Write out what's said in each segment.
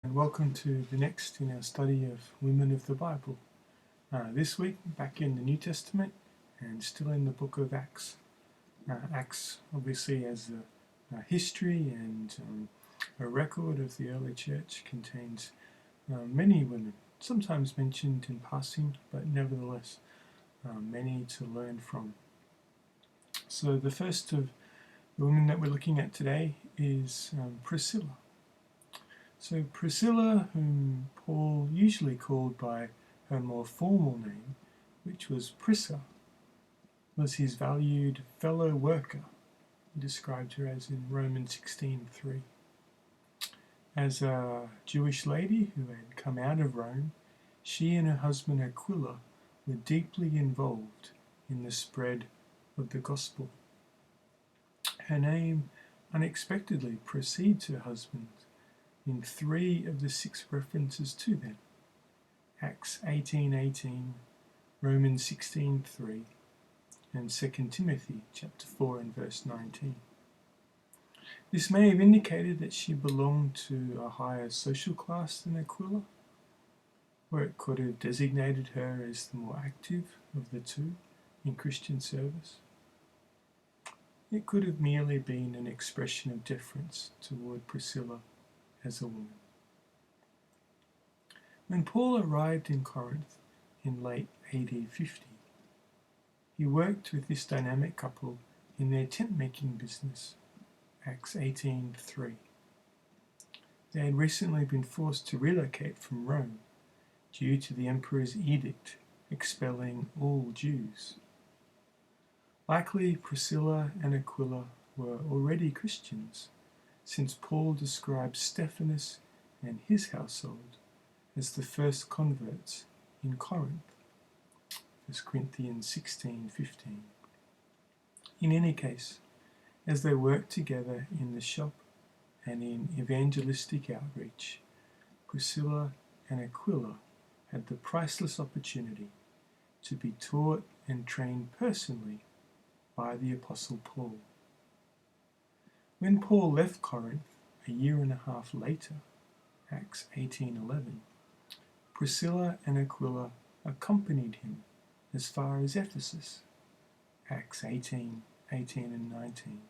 And welcome to the next in our study of women of the Bible. This week, back in the New Testament and still in the book of Acts. Acts obviously has a history and a record of the early church, contains many women, sometimes mentioned in passing, but nevertheless many to learn from. So the first of the women that we're looking at today is Priscilla. So Priscilla, whom Paul usually called by her more formal name, which was Prisca, was his valued fellow worker. He described her as in Romans 16:3. As a Jewish lady who had come out of Rome, she and her husband Aquila were deeply involved in the spread of the gospel. Her name unexpectedly precedes her husband in 3 of the 6 references to them: Acts 18:18, Romans 16:3, and 2 Timothy chapter 4 and verse 19. This may have indicated that she belonged to a higher social class than Aquila, or it could have designated her as the more active of the two in Christian service. It could have merely been an expression of deference toward Priscilla as a woman. When Paul arrived in Corinth in late AD 50, he worked with this dynamic couple in their tent-making business, Acts 18:3. They had recently been forced to relocate from Rome due to the emperor's edict expelling all Jews. Likely Priscilla and Aquila were already Christians, since Paul describes Stephanus and his household as the first converts in Corinth, 1 Corinthians 16:15. In any case, as they worked together in the shop and in evangelistic outreach, Priscilla and Aquila had the priceless opportunity to be taught and trained personally by the Apostle Paul. When Paul left Corinth a year and a half later, Acts 18:11, Priscilla and Aquila accompanied him as far as Ephesus, Acts 18:18 and 19.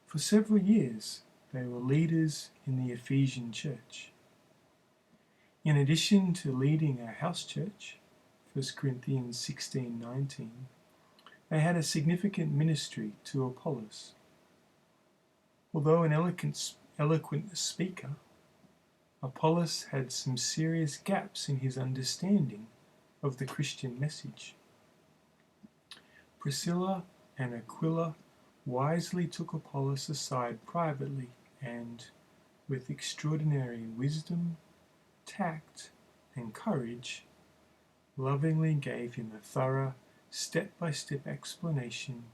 For several years, they were leaders in the Ephesian church. In addition to leading a house church, 1 Corinthians 16:19, they had a significant ministry to Apollos. Although an eloquent speaker, Apollos had some serious gaps in his understanding of the Christian message. Priscilla and Aquila wisely took Apollos aside privately and, with extraordinary wisdom, tact, and courage, lovingly gave him a thorough, step-by-step explanation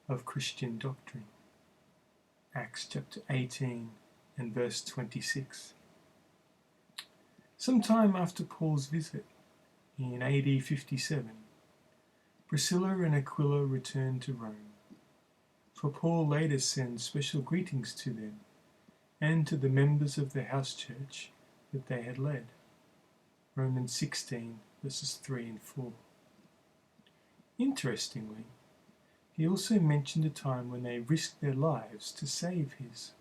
of Christian doctrine. Acts chapter 18 and verse 26. Sometime after Paul's visit, in AD 57, Priscilla and Aquila returned to Rome, for Paul later sends special greetings to them and to the members of the house church that they had led. Romans 16 verses 3 and 4. Interestingly, he also mentioned a time when they risked their lives to save his,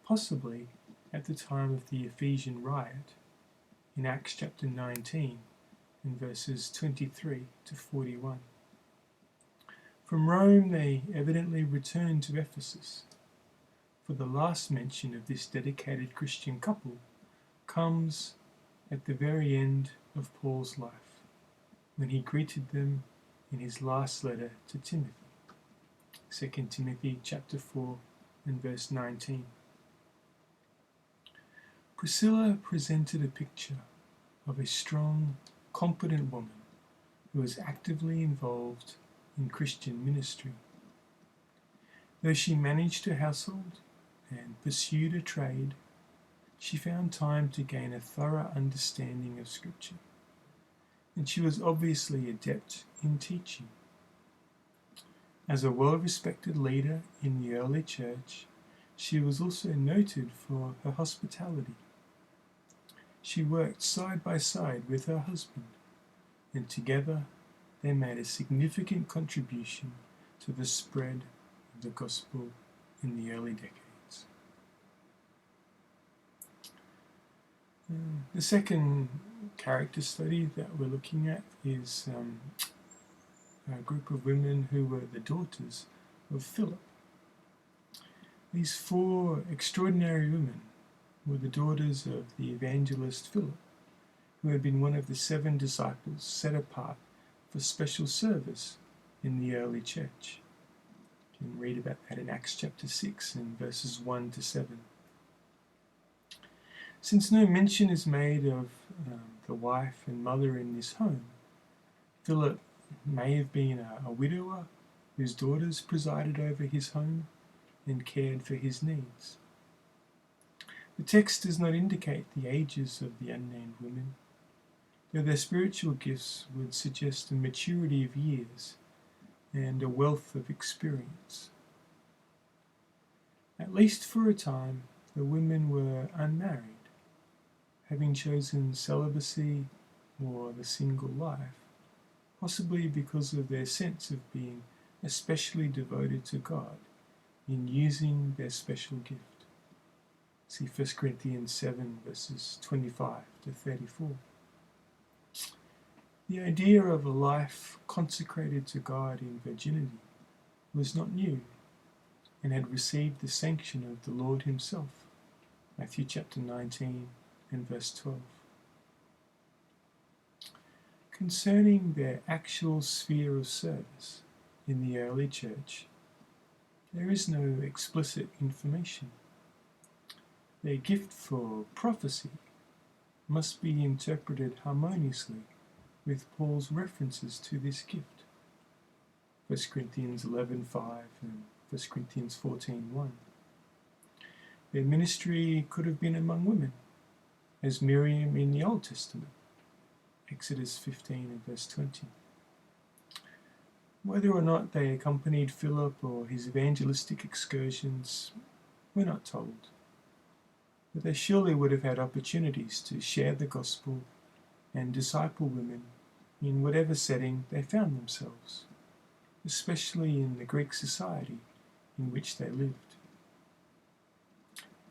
possibly at the time of the Ephesian riot, in Acts chapter 19 and verses 23 to 41. From Rome they evidently returned to Ephesus, for the last mention of this dedicated Christian couple comes at the very end of Paul's life, when he greeted them in his last letter to Timothy, 2 Timothy chapter 4 and verse 19. Priscilla presented a picture of a strong, competent woman who was actively involved in Christian ministry. Though she managed her household and pursued a trade, she found time to gain a thorough understanding of Scripture, and she was obviously adept in teaching. As a well-respected leader in the early church, she was also noted for her hospitality, she worked side by side with her husband, and together they made a significant contribution to the spread of the gospel in the early decades. The second character study that we're looking at is a group of women who were the daughters of Philip. These four extraordinary women were the daughters of the evangelist Philip, who had been one of the 7 disciples set apart for special service in the early church. You can read about that in Acts chapter 6 and verses 1 to 7. Since no mention is made of the wife and mother in this home, Philip may have been a widower whose daughters presided over his home and cared for his needs. The text does not indicate the ages of the unnamed women, though their spiritual gifts would suggest a maturity of years and a wealth of experience. At least for a time, the women were unmarried, having chosen celibacy or the single life, possibly because of their sense of being especially devoted to God in using their special gift. See 1 Corinthians 7 verses 25 to 34. The idea of a life consecrated to God in virginity was not new and had received the sanction of the Lord himself. Matthew chapter 19 and verse 12. Concerning their actual sphere of service in the early church, there is no explicit information. Their gift for prophecy must be interpreted harmoniously with Paul's references to this gift. 1 Corinthians 11:5 and 1 Corinthians 14:1. Their ministry could have been among women, as Miriam in the Old Testament, Exodus 15 and verse 20. Whether or not they accompanied Philip or his evangelistic excursions, we're not told. But they surely would have had opportunities to share the gospel and disciple women in whatever setting they found themselves, especially in the Greek society in which they lived.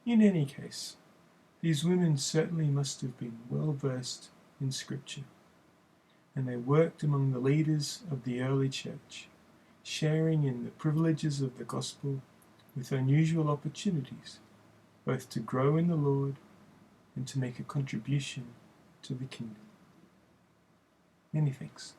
In any case, these women certainly must have been well versed in Scripture, and they worked among the leaders of the early church, sharing in the privileges of the gospel with unusual opportunities, both to grow in the Lord and to make a contribution to the kingdom. Many thanks.